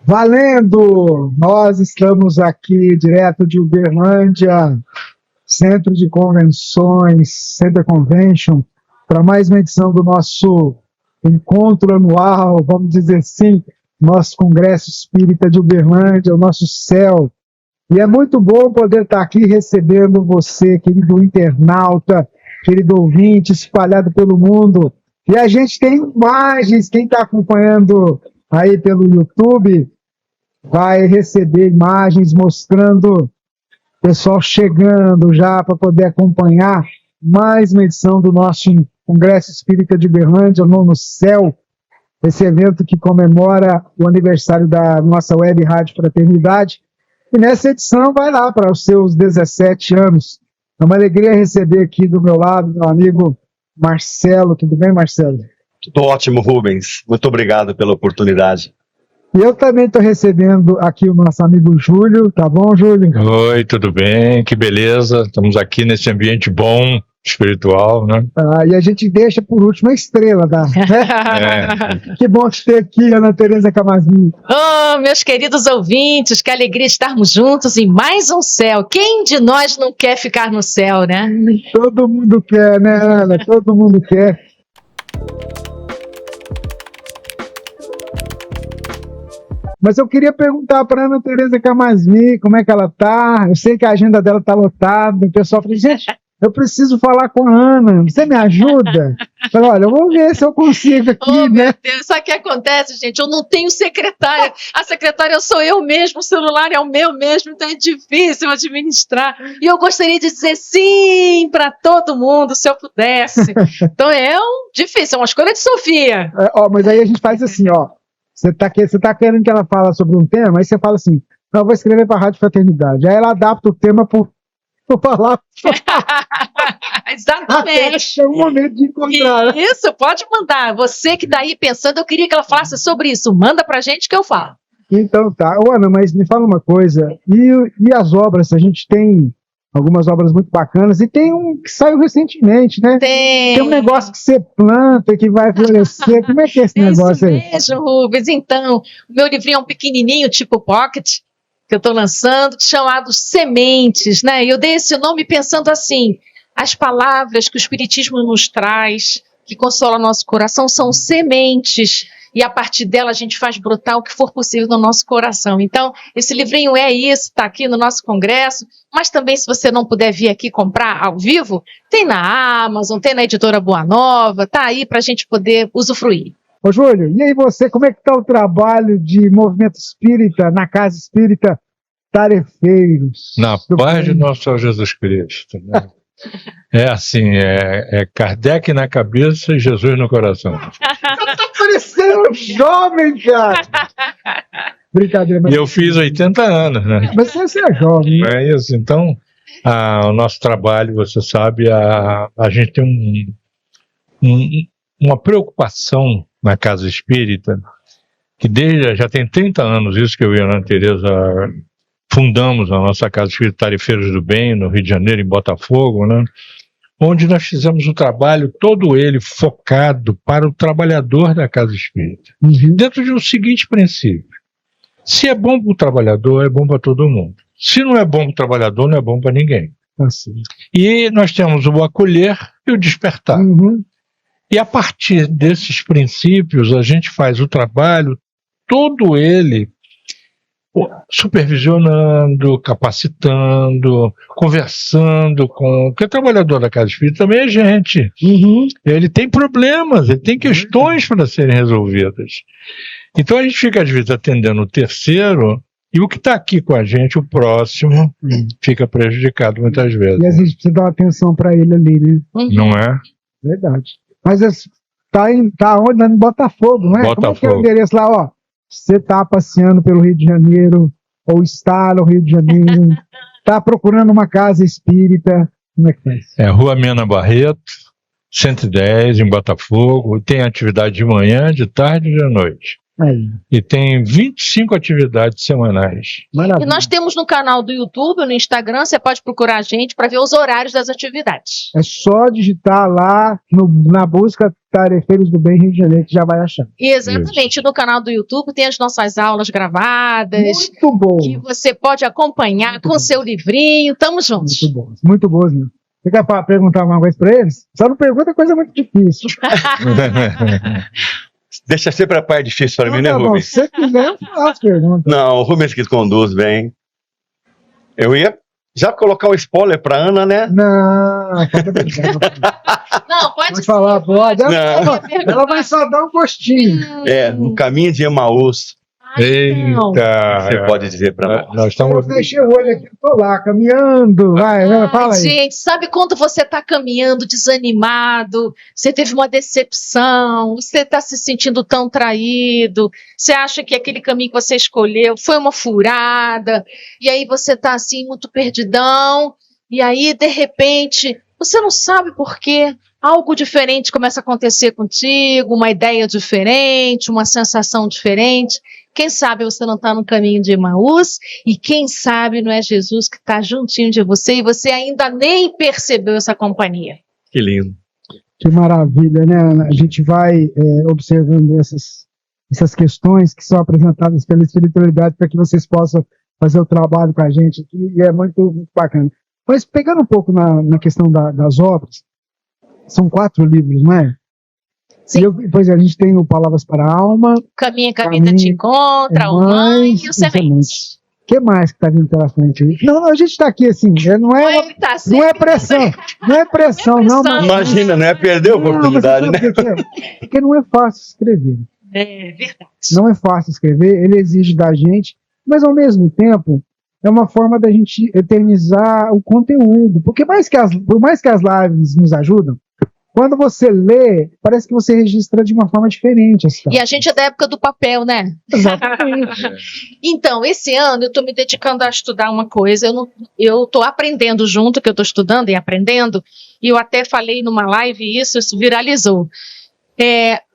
Valendo! Nós estamos aqui direto de Uberlândia, Centro de Convenções, Center Convention, para mais uma edição do nosso encontro anual, vamos dizer assim, nosso Congresso Espírita de Uberlândia, o nosso céu. E é muito bom poder estar aqui recebendo você, querido internauta, querido ouvinte, espalhado pelo mundo. E a gente tem imagens, quem está acompanhando aí pelo YouTube vai receber imagens mostrando o pessoal chegando já para poder acompanhar mais uma edição do nosso Congresso Espírita de Uberlândia, o Nono Céu, esse evento que comemora o aniversário da nossa Web Rádio Fraternidade. E nessa edição vai lá para os seus 17 anos. É uma alegria receber aqui do meu lado meu amigo Marcelo. Tudo bem, Marcelo? Tudo ótimo, Rubens. Muito obrigado pela oportunidade. E eu também estou recebendo aqui o nosso amigo Júlio. Tá bom, Júlio? Oi, tudo bem? Que beleza. Estamos aqui nesse ambiente bom, espiritual, né? E a gente deixa por último a estrela, tá? Que bom te ter aqui, Ana Tereza Camasmi. Oh, meus queridos ouvintes, que alegria estarmos juntos em mais um céu. Quem de nós não quer ficar no céu, né? Todo mundo quer, né, Ana? Todo mundo quer. Mas eu queria perguntar para a Ana Tereza Camasmi como é que ela tá. Eu sei que a agenda dela está lotada. O pessoal fala, gente, eu preciso falar com a Ana. Você me ajuda? Eu falei, olha, eu vou ver se eu consigo aqui, né? Meu Deus, sabe o que acontece, gente? Eu não tenho secretária. A secretária sou eu mesmo, o celular é o meu mesmo, então é difícil administrar. E eu gostaria de dizer sim para todo mundo, se eu pudesse. Então difícil, é uma escolha de Sofia. Mas aí a gente faz assim, ó. Você tá querendo que ela fale sobre um tema, aí você fala assim, não, eu vou escrever para a Rádio Fraternidade. Aí ela adapta o tema por palavra. Exatamente. Acha um momento de encontrar. Isso, pode mandar. Você que está aí pensando, eu queria que ela falasse sobre isso. Manda pra gente que eu falo. Então tá. Ana, mas me fala uma coisa. E as obras? A gente tem algumas obras muito bacanas, e tem um que saiu recentemente, né? Tem um negócio que você planta, que vai florescer. Como é que é esse negócio aí? Isso mesmo, Rubens. Então, o meu livrinho é um pequenininho, tipo pocket, que eu estou lançando, chamado Sementes, né? E eu dei esse nome pensando assim, as palavras que o Espiritismo nos traz, que consola nosso coração, são sementes, e a partir dela a gente faz brotar o que for possível no nosso coração. Então, esse livrinho é isso, está aqui no nosso congresso, mas também se você não puder vir aqui comprar ao vivo, tem na Amazon, tem na editora Boa Nova, tá aí para a gente poder usufruir. Ô Júlio, e aí você, como é que está o trabalho de movimento espírita na Casa Espírita Tarefeiros? Na paz de nosso Senhor Jesus Cristo, né? É assim, é Kardec na cabeça e Jesus no coração. Você tá parecendo um jovem, cara! Brincadeira. Mas... E eu fiz 80 anos, né? Mas você é jovem. É isso, então, o nosso trabalho, você sabe, a gente tem uma preocupação na Casa Espírita, que já tem 30 anos, isso que eu e a Ana Tereza fundamos a nossa Casa Espírita Tarefeiros do Bem, no Rio de Janeiro, em Botafogo, né? Onde nós fizemos um trabalho, todo ele focado para o trabalhador da Casa Espírita, dentro de um seguinte princípio: se é bom para o trabalhador, é bom para todo mundo. Se não é bom para o trabalhador, não é bom para ninguém. Assim. E nós temos o acolher e o despertar. E a partir desses princípios, a gente faz o trabalho, todo ele, supervisionando, capacitando, conversando com... Porque o trabalhador da Casa Espírita também é gente. Ele tem problemas, ele tem questões para serem resolvidas. Então a gente fica, às vezes, atendendo o terceiro, e o que está aqui com a gente, o próximo, fica prejudicado muitas vezes. E às vezes precisa dar uma atenção para ele ali, né? Não é? Verdade. Mas tá onde? Em Botafogo, não é? Botafogo. Como é que é o endereço lá, ó? Você está passeando pelo Rio de Janeiro, ou está no Rio de Janeiro, está procurando uma casa espírita, como é que faz? Rua Mena Barreto, 110, em Botafogo. Tem atividade de manhã, de tarde e de noite. Aí, e tem 25 atividades semanais. E maravilha. nós temos no canal do YouTube, no Instagram, você pode procurar a gente para ver os horários das atividades. É só digitar lá na busca Tarefeiros do Bem Rio de Janeiro que já vai achar. E exatamente, no canal do YouTube tem as nossas aulas gravadas, Muito bom. que você pode acompanhar com seu livrinho. Tamo juntos. Muito bom. Muito boas, né? Você quer perguntar alguma coisa para eles? Só não pergunta coisa muito difícil. Deixa sempre a parte difícil para mim, né, Tá bom, Rubens? se você quiser, eu faço as perguntas. Não, o Rubens que conduz bem. Eu ia já colocar um spoiler para Ana, né? Não, pode brincar. Não, pode Pode falar, pode. Não. Ela vai só dar um gostinho. No caminho de Emaús, Eita! você pode dizer para nós. Nós Eu estamos. fechei o olho aqui, tô lá, caminhando. Vai, fala aí. Gente, sabe quando você está caminhando desanimado, você teve uma decepção, você está se sentindo tão traído, você acha que aquele caminho que você escolheu foi uma furada, e aí você está assim muito perdidão, e aí de repente você não sabe por quê. Algo diferente começa a acontecer contigo, uma ideia diferente, uma sensação diferente. Quem sabe você não está no caminho de Emaús e quem sabe não é Jesus que está juntinho de você e você ainda nem percebeu essa companhia. Que lindo. Que maravilha, né, Ana? A gente vai observando essas questões que são apresentadas pela espiritualidade para que vocês possam fazer o trabalho com a gente aqui, e é muito, muito bacana. Mas pegando um pouco na questão das obras, são 4 livros, não é? Sim. Pois a gente tem o Palavras para a Alma, Caminha, caminha, te encontra, o mãe e o semente. O que mais que está vindo pela frente aí? Não, a gente está aqui assim, não é Tá não é pressão, não é pressão, não, mas... Imagina, não é perder a oportunidade, Não, né? mas você sabe por quê? Porque não é fácil escrever. É verdade. Não é fácil escrever, ele exige da gente, mas ao mesmo tempo é uma forma da gente eternizar o conteúdo. Porque por mais que as lives nos ajudam, quando você lê, parece que você registra de uma forma diferente. E a gente é da época do papel, né? Exatamente. Então, esse ano eu estou me dedicando a estudar uma coisa. Eu estou aprendendo junto, que eu estou estudando e aprendendo, e eu até falei numa live e isso viralizou.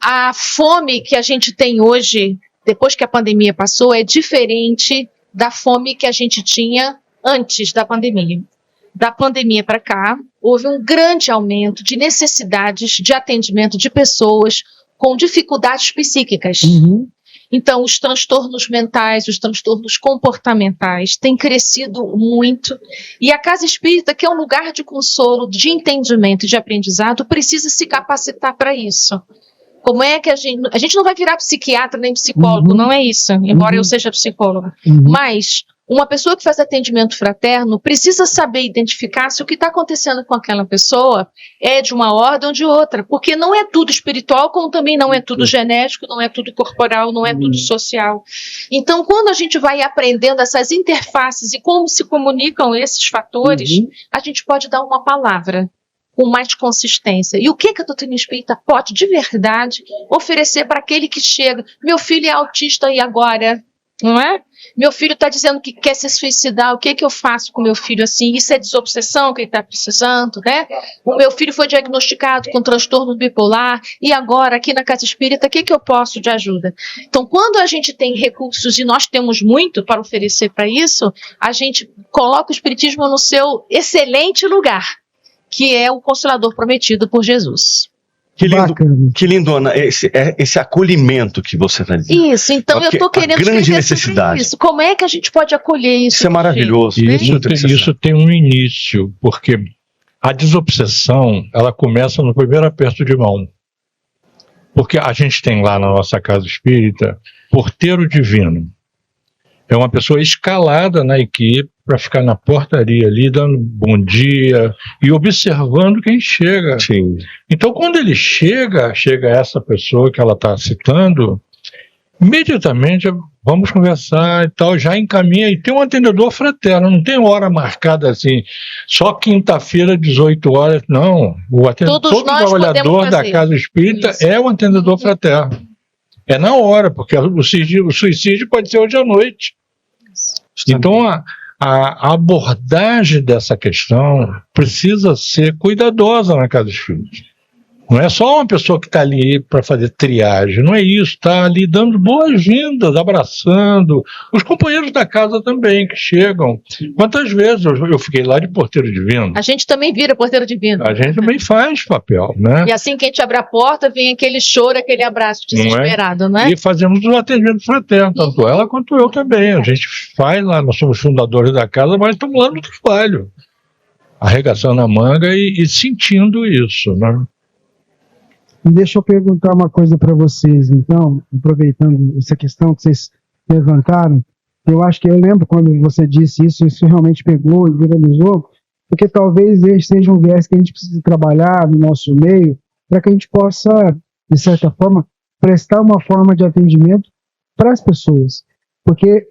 A fome que a gente tem hoje, depois que a pandemia passou, é diferente da fome que a gente tinha antes da pandemia. Da pandemia para cá, houve um grande aumento de necessidades de atendimento de pessoas com dificuldades psíquicas. Uhum. Então, os transtornos mentais, os transtornos comportamentais têm crescido muito. E a Casa Espírita, que é um lugar de consolo, de entendimento e de aprendizado, precisa se capacitar para isso. Como é que a gente não vai virar psiquiatra nem psicólogo, não é isso, embora eu seja psicóloga. Mas uma pessoa que faz atendimento fraterno precisa saber identificar se o que está acontecendo com aquela pessoa é de uma ordem ou de outra, porque não é tudo espiritual, como também não é tudo genético, não é tudo corporal, não é tudo social. Então, quando a gente vai aprendendo essas interfaces e como se comunicam esses fatores, a gente pode dar uma palavra com mais consistência. E o que a doutrina espírita pode, de verdade, oferecer para aquele que chega? Meu filho é autista e agora? Não é? Meu filho está dizendo que quer se suicidar, o que eu faço com meu filho assim? Isso é desobsessão que ele está precisando, né? O meu filho foi diagnosticado com transtorno bipolar e agora, aqui na Casa Espírita, o que eu posso de ajuda? Então, quando a gente tem recursos, e nós temos muito para oferecer para isso, a gente coloca o Espiritismo no seu excelente lugar, que é o Consolador prometido por Jesus. Que lindo, Ana, esse acolhimento que você está dizendo. Isso, então eu estou querendo grande escrever necessidade. sobre isso. Como é que a gente pode acolher isso? Isso é maravilhoso. Isso tem um início, porque a desobsessão, ela começa no primeiro aperto de mão. Porque a gente tem lá na nossa Casa Espírita, porteiro divino. É uma pessoa escalada na equipe para ficar na portaria ali, dando bom dia e observando quem chega. Sim. Então, quando ele chega essa pessoa que ela está citando, imediatamente vamos conversar e tal, já encaminha, e tem um atendedor fraterno, não tem hora marcada assim, só quinta-feira, 18 horas, não. Todo trabalhador da Casa Espírita é um atendedor fraterno. É na hora, porque o suicídio pode ser hoje à noite. Então, a abordagem dessa questão precisa ser cuidadosa na Casa Espírita. Não é só uma pessoa que está ali para fazer triagem, não é isso, está ali dando boas-vindas, abraçando. Os companheiros da casa também, que chegam. Quantas vezes eu fiquei lá de porteiro divino? A gente também vira porteiro divino. A gente também faz papel, né? E assim que a gente abre a porta, vem aquele choro, aquele abraço desesperado, não é? E fazemos o atendimento fraterno, tanto ela quanto eu também. A gente faz lá, nós somos fundadores da casa, mas estamos lá no trabalho, arregaçando a manga e sentindo isso, né? E deixa eu perguntar uma coisa para vocês, então, aproveitando essa questão que vocês levantaram, eu acho que eu lembro quando você disse isso, isso realmente pegou e viralizou, porque talvez esse seja um viés que a gente precisa trabalhar no nosso meio, para que a gente possa, de certa forma, prestar uma forma de atendimento para as pessoas. Porque,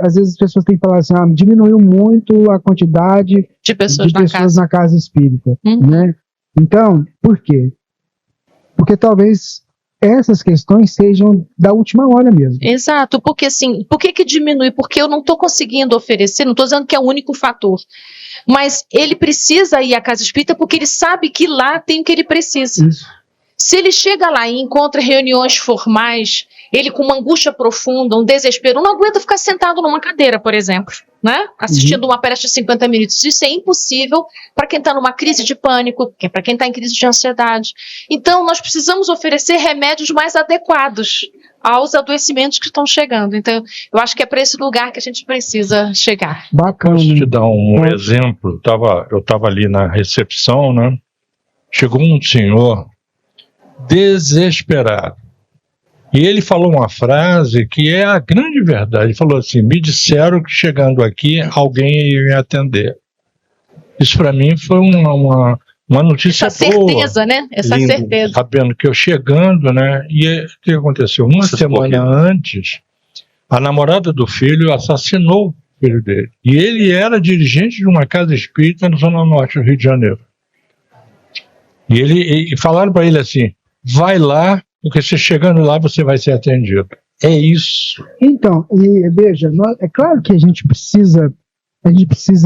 às vezes as pessoas têm que falar assim, diminuiu muito a quantidade de pessoas na casa espírita, né? Então, por quê? Porque talvez essas questões sejam da última hora mesmo. Exato, porque assim, por que diminui? Porque eu não estou conseguindo oferecer, não estou dizendo que é o único fator, mas ele precisa ir à casa espírita porque ele sabe que lá tem o que ele precisa. Isso. Se ele chega lá e encontra reuniões formais, ele com uma angústia profunda, um desespero, não aguenta ficar sentado numa cadeira, por exemplo, né? Assistindo uma palestra de 50 minutos. Isso é impossível para quem está numa crise de pânico, para quem está em crise de ansiedade. Então, nós precisamos oferecer remédios mais adequados aos adoecimentos que estão chegando. Então, eu acho que é para esse lugar que a gente precisa chegar. Bacana. Posso te dar um exemplo? Eu estava ali na recepção, né? Chegou um senhor desesperado. E ele falou uma frase que é a grande verdade. Ele falou assim: me disseram que chegando aqui alguém ia me atender. Isso para mim foi uma notícia essa boa. Certeza, né? Essa Lindo, certeza. sabendo que eu chegando, né? E o que aconteceu? Uma semana antes, a namorada do filho assassinou o filho dele. E ele era dirigente de uma casa espírita na Zona Norte do Rio de Janeiro. E falaram para ele assim: vai lá, porque você chegando lá você vai ser atendido. É isso. Então, e veja, é claro que a gente precisa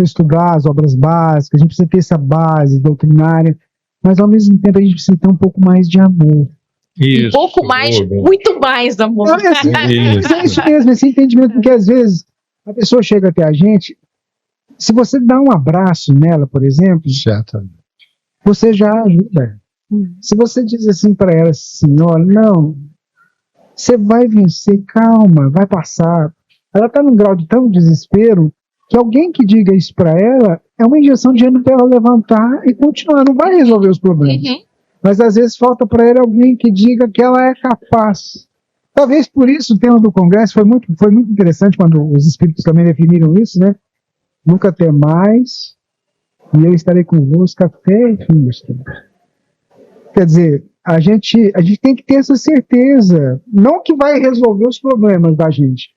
estudar as obras básicas, a gente precisa ter essa base doutrinária, mas ao mesmo tempo a gente precisa ter um pouco mais de amor. Isso, um pouco mais, muito mais amor. É isso mesmo, esse entendimento, porque às vezes a pessoa chega até a gente, se você dá um abraço nela, por exemplo, Certamente. você já ajuda. Se você diz assim para ela assim, olha, não, você vai vencer, calma, vai passar. Ela está num grau de tão desespero que alguém que diga isso para ela é uma injeção de ânimo para ela levantar e continuar, não vai resolver os problemas. Mas às vezes falta para ela alguém que diga que ela é capaz. Talvez por isso o tema do congresso foi muito interessante quando os espíritos também definiram isso, né? Nunca ter mais, e eu estarei convosco até o fim dos tempos. Quer dizer, a gente tem que ter essa certeza, não que vai resolver os problemas da gente,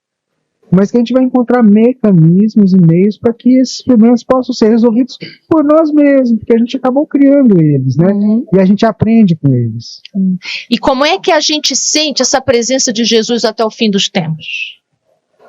mas que a gente vai encontrar mecanismos e meios para que esses problemas possam ser resolvidos por nós mesmos, porque a gente acabou criando eles, né? E a gente aprende com eles. E como é que a gente sente essa presença de Jesus até o fim dos tempos?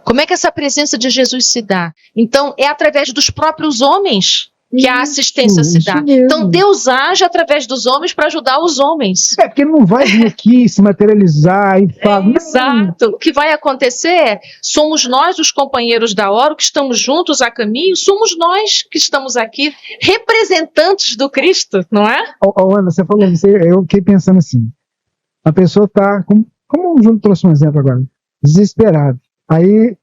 Como é que essa presença de Jesus se dá? Então, é através dos próprios homens que a assistência se dá. Então Deus age através dos homens para ajudar os homens. É, porque ele não vai vir aqui se materializar e falar... Exato. O que vai acontecer somos nós, os companheiros da hora, que estamos juntos a caminho, somos nós que estamos aqui, representantes do Cristo, não é? Ana, você falou isso, eu fiquei pensando assim, a pessoa está, como o Júlio trouxe um exemplo agora, desesperado. Aí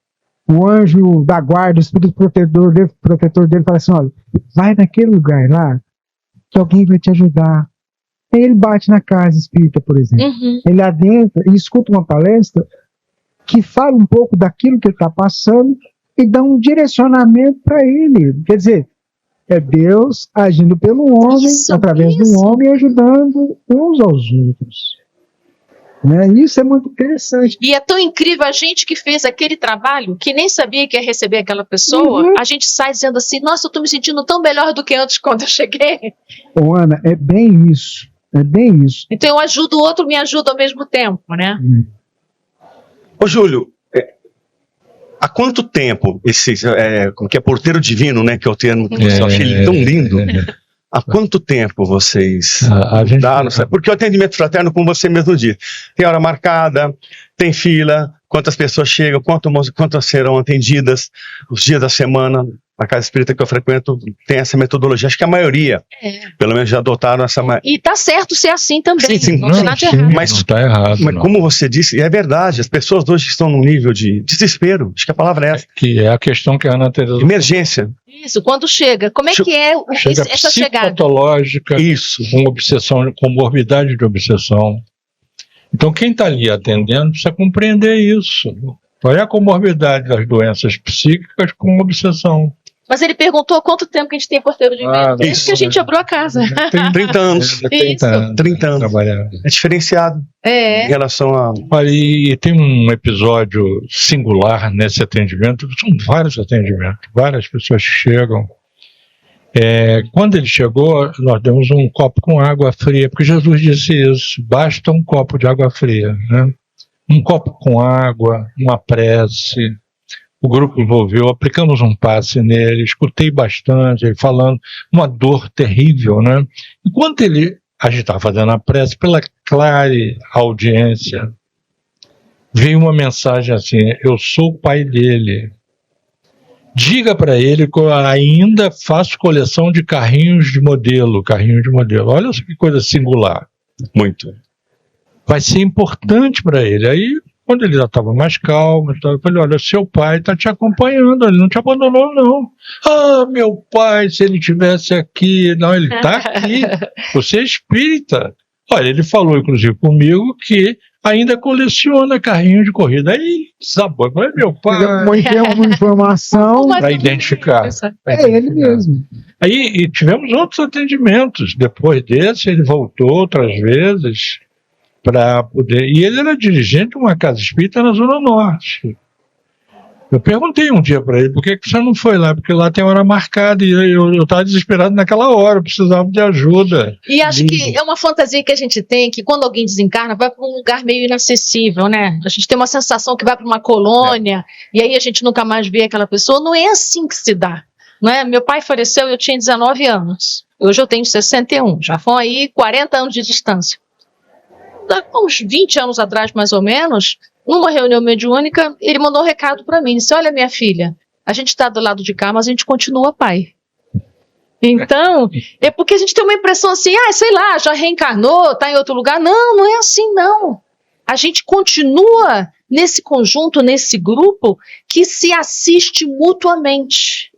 o anjo da guarda, o espírito protetor dele fala assim, olha, vai naquele lugar lá, que alguém vai te ajudar. Aí ele bate na casa espírita, por exemplo. Ele adentra e escuta uma palestra que fala um pouco daquilo que ele está passando e dá um direcionamento para ele. Quer dizer, é Deus agindo pelo homem, através do homem, ajudando uns aos outros. Né? Isso é muito interessante. E é tão incrível, a gente que fez aquele trabalho, que nem sabia que ia receber aquela pessoa, a gente sai dizendo assim, nossa, eu estou me sentindo tão melhor do que antes quando eu cheguei. Ô, Ana, é bem isso. É bem isso. Então eu ajudo o outro, me ajuda ao mesmo tempo, né? Ô, Júlio, há quanto tempo como que é porteiro divino, né, que é o termo que eu achei ele tão lindo. Há quanto tempo vocês A gente dá? Não sei. Porque o atendimento fraterno, como você mesmo disse, tem hora marcada, tem fila, quantas pessoas chegam, quantas serão atendidas, os dias da semana. A casa espírita que eu frequento tem essa metodologia. Acho que a maioria, pelo menos, já adotaram essa... E tá certo ser assim também. Sim. Não tem nada de errado. Mas- não está errado. Mas não. como você disse, e é verdade, as pessoas hoje estão num nível de desespero, acho que a palavra é essa, Que é a questão que a Ana Teresa emergência. Isso, quando chega. Como é que é chega essa chegada? psicopatológica, Isso. com obsessão, com morbidade de obsessão. Então, quem está ali atendendo precisa compreender isso. Qual é a comorbidade das doenças psíquicas com obsessão? Mas ele perguntou quanto tempo que a gente tem porteiro de vento. Desde isso. que a gente abriu a casa. Tem 30 anos. 30 anos. 30 anos. Trabalhando. É diferenciado em É. relação a... Olha, e tem um episódio singular nesse atendimento, são vários atendimentos, várias pessoas que chegam. Quando ele chegou, nós demos um copo com água fria, porque Jesus disse isso, basta um copo de água fria, né? Um copo com água, uma prece. O grupo envolveu, aplicamos um passe nele, escutei bastante, ele falando, uma dor terrível, né? Enquanto a gente estava fazendo a prece, pela clara audiência, veio uma mensagem assim: eu sou o pai dele. Diga para ele que eu ainda faço coleção de carrinhos de modelo. Olha só que coisa singular. Muito. Vai ser importante para ele. Aí, quando ele já estava mais calmo, eu falei: olha, seu pai está te acompanhando, ele não te abandonou, não. Ah, meu pai, se ele estivesse aqui. Não, ele está aqui. Você é espírita. Olha, ele falou, inclusive, comigo que ainda coleciona carrinho de corrida. Aí, sabor, falei: meu pai. Uma informação. Para identificar. É ele mesmo. Aí e tivemos outros atendimentos. Depois desse, ele voltou outras vezes para poder. E ele era dirigente de uma casa espírita na Zona Norte. Eu perguntei um dia para ele: por que você não foi lá? Porque lá tem hora marcada e eu estava desesperado naquela hora, eu precisava de ajuda. E acho que é uma fantasia que a gente tem, que quando alguém desencarna, vai para um lugar meio inacessível, né? A gente tem uma sensação que vai para uma colônia, e aí a gente nunca mais vê aquela pessoa. Não é assim que se dá, não é? Meu pai faleceu, eu tinha 19 anos. Hoje eu tenho 61. Já foram aí 40 anos de distância. Há uns 20 anos atrás, mais ou menos, numa reunião mediúnica, ele mandou um recado para mim. Disse: olha, minha filha, a gente está do lado de cá, mas a gente continua pai. Então, é porque a gente tem uma impressão assim: sei lá, já reencarnou, está em outro lugar. Não, não é assim, não. A gente continua nesse conjunto, nesse grupo, que se assiste mutuamente.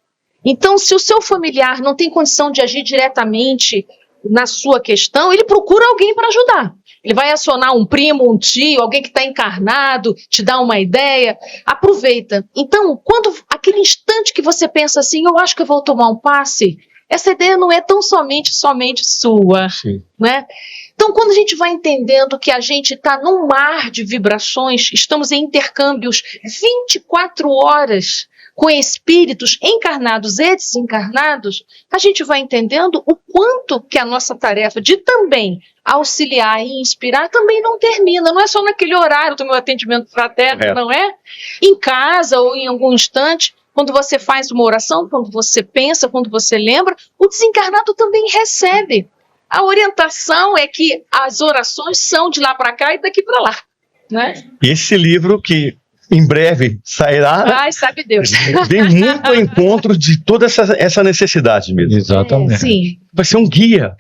Então, se o seu familiar não tem condição de agir diretamente na sua questão, ele procura alguém para ajudar. Ele vai acionar um primo, um tio, alguém que está encarnado, te dá uma ideia. Aproveita. Então, quando aquele instante que você pensa assim: eu acho que eu vou tomar um passe, essa ideia não é tão somente sua. Sim. Né? Então, quando a gente vai entendendo que a gente está num mar de vibrações, estamos em intercâmbios 24 horas com espíritos encarnados e desencarnados, a gente vai entendendo o quanto que a nossa tarefa de também auxiliar e inspirar também não termina. Não é só naquele horário do meu atendimento fraterno, não é? Em casa ou em algum instante, quando você faz uma oração, quando você pensa, quando você lembra, o desencarnado também recebe. A orientação é que as orações são de lá para cá e daqui para lá, né? E esse livro que em breve sairá, Ai, sabe Deus. vem muito ao encontro de toda essa necessidade mesmo. Exatamente. Sim. Vai ser um guia.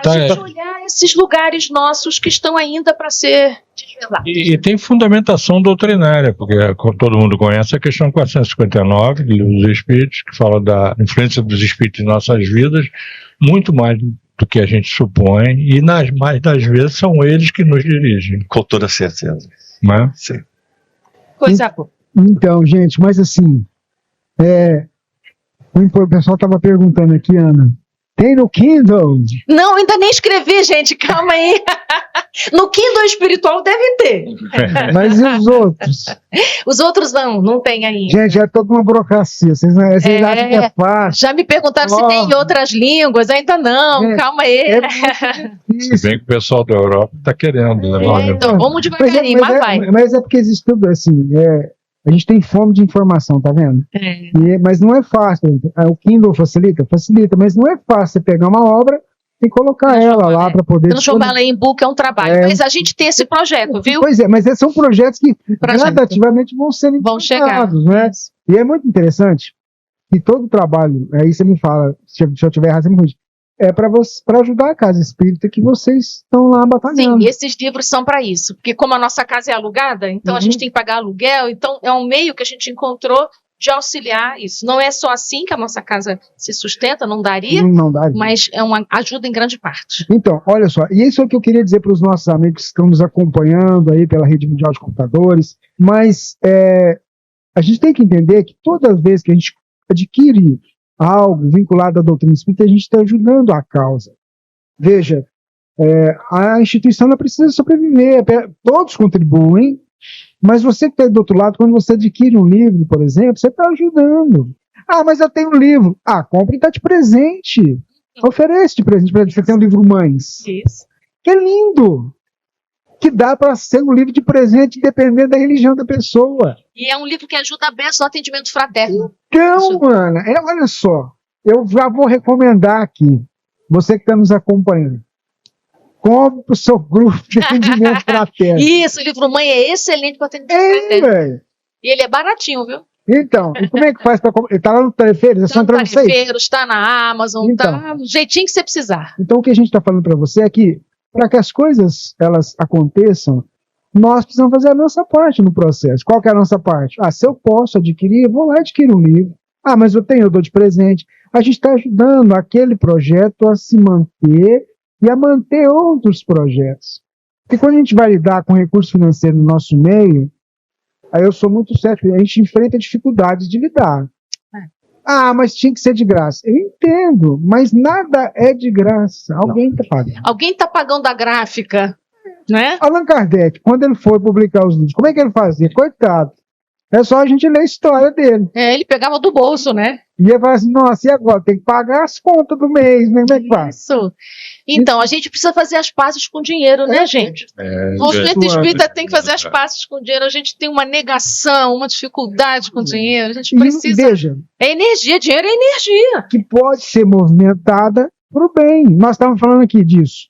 Para a gente olhar esses lugares nossos que estão ainda para ser desvelados. E tem fundamentação doutrinária, porque todo mundo conhece a questão 459 do Livro dos Espíritos, que fala da influência dos espíritos em nossas vidas, muito mais do que a gente supõe, e nas mais das vezes são eles que nos dirigem. Com toda certeza. Não é? Sim. Coisa boa. Então, gente, mas assim, o pessoal estava perguntando aqui, Ana, tem no Kindle? Não, ainda nem escrevi, gente, calma aí. No Kindle espiritual deve ter. Mas e os outros? Os outros não tem ainda. Gente, é toda uma burocracia. Vocês acham que é fácil? Já me perguntaram se tem em outras línguas, ainda não, calma aí. É muito difícil. Se bem que o pessoal da Europa está querendo levar. Então, vamos devagarinho, mas vai. Mas é porque existe tudo assim, A gente tem fome de informação, tá vendo? Mas não é fácil. O Kindle facilita? Facilita, mas não é fácil você pegar uma obra e colocar ela lá para poder... Transformar ela em e-book é um trabalho. Mas a gente tem esse projeto, viu? Pois é, mas são projetos que gradativamente vão ser implementados, né? E é muito interessante que todo trabalho, aí você me fala, se eu tiver errado, você me corrige, é para ajudar a casa espírita que vocês estão lá batalhando. Sim, esses livros são para isso. Porque como a nossa casa é alugada, então a gente tem que pagar aluguel, então é um meio que a gente encontrou de auxiliar isso. Não é só assim que a nossa casa se sustenta, não daria, mas é uma ajuda em grande parte. Então, olha só, e isso é o que eu queria dizer para os nossos amigos que estão nos acompanhando aí pela Rede Mundial de Computadores, mas a gente tem que entender que toda vez que a gente adquire algo vinculado à doutrina espírita, a gente está ajudando a causa. Veja, a instituição ela precisa sobreviver, todos contribuem, mas você que está do outro lado, quando você adquire um livro, por exemplo, você está ajudando. Ah, mas eu tenho um livro. Ah, compre e dá de presente. Oferece de presente para você. Tem um livro Mães. Isso. Que é lindo. Que dá para ser um livro de presente dependendo da religião da pessoa. E é um livro que ajuda a beça no atendimento fraterno. Então, Ana, olha só. Eu já vou recomendar aqui. Você que está nos acompanhando. Compre o seu grupo de atendimento fraterno. Isso, o livro Mãe é excelente para atendimento fraterno. Velho. E ele é baratinho, viu? Então, e como é que faz para comprar? Está lá no Tarefeiros? Está no Tarefeiros, está na Amazon, está do jeitinho que você precisar. Então, o que a gente está falando para você é que, para que as coisas elas aconteçam, nós precisamos fazer a nossa parte no processo. Qual que é a nossa parte? Ah, se eu posso adquirir, eu vou lá adquirir um livro. Ah, mas eu dou de presente. A gente está ajudando aquele projeto a se manter e a manter outros projetos. Porque quando a gente vai lidar com recurso financeiro no nosso meio, aí eu sou muito cético, a gente enfrenta dificuldades de lidar. Ah, mas tinha que ser de graça. Eu entendo, mas nada é de graça. Alguém está pagando. Alguém está pagando a gráfica, né? Allan Kardec, quando ele foi publicar os livros, como é que ele fazia? Coitado. É só a gente ler a história dele. Ele pegava do bolso, né? E ele fala assim, nossa, e agora? Tem que pagar as contas do mês, né? Como é que faz? Isso. Então, a gente precisa fazer as pazes com dinheiro, né, gente? O movimento espírita tem que fazer as pazes com dinheiro. A gente tem uma negação, uma dificuldade com dinheiro. A gente precisa... Veja, é energia, dinheiro é energia. Que pode ser movimentada para o bem. Nós estávamos falando aqui disso.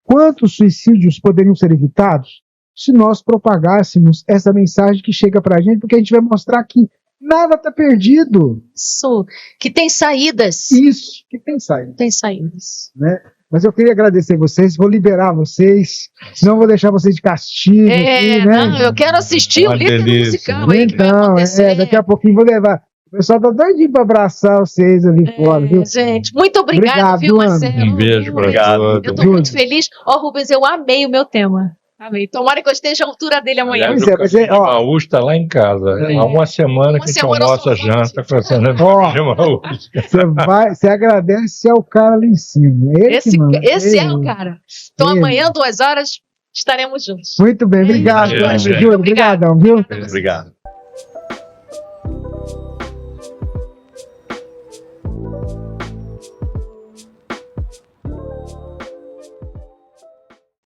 Quantos suicídios poderiam ser evitados se nós propagássemos essa mensagem que chega para a gente, porque a gente vai mostrar que nada está perdido. Isso, que tem saídas. Isso, que tem saídas. Tem saídas. Né? Mas eu queria agradecer vocês, vou liberar vocês, não vou deixar vocês de castigo. Aqui, né? Não, eu quero assistir o livro musical aí. Então, daqui a pouquinho vou levar. O pessoal tá doidinho para abraçar vocês ali fora, viu? Gente, muito obrigado, viu, Marcelo? Um beijo para todos. Eu tô muito feliz. Rubens, eu amei o meu tema. Amei. Tomara que eu esteja à altura dele amanhã. Aliás, o Maú está lá em casa. Há uma semana que a gente almoça janta com essa Você agradece ao cara ali em cima. Esse é o cara. Então amanhã, 2 horas, estaremos juntos. Muito bem, obrigado. Júlio, obrigadão, viu? Obrigado.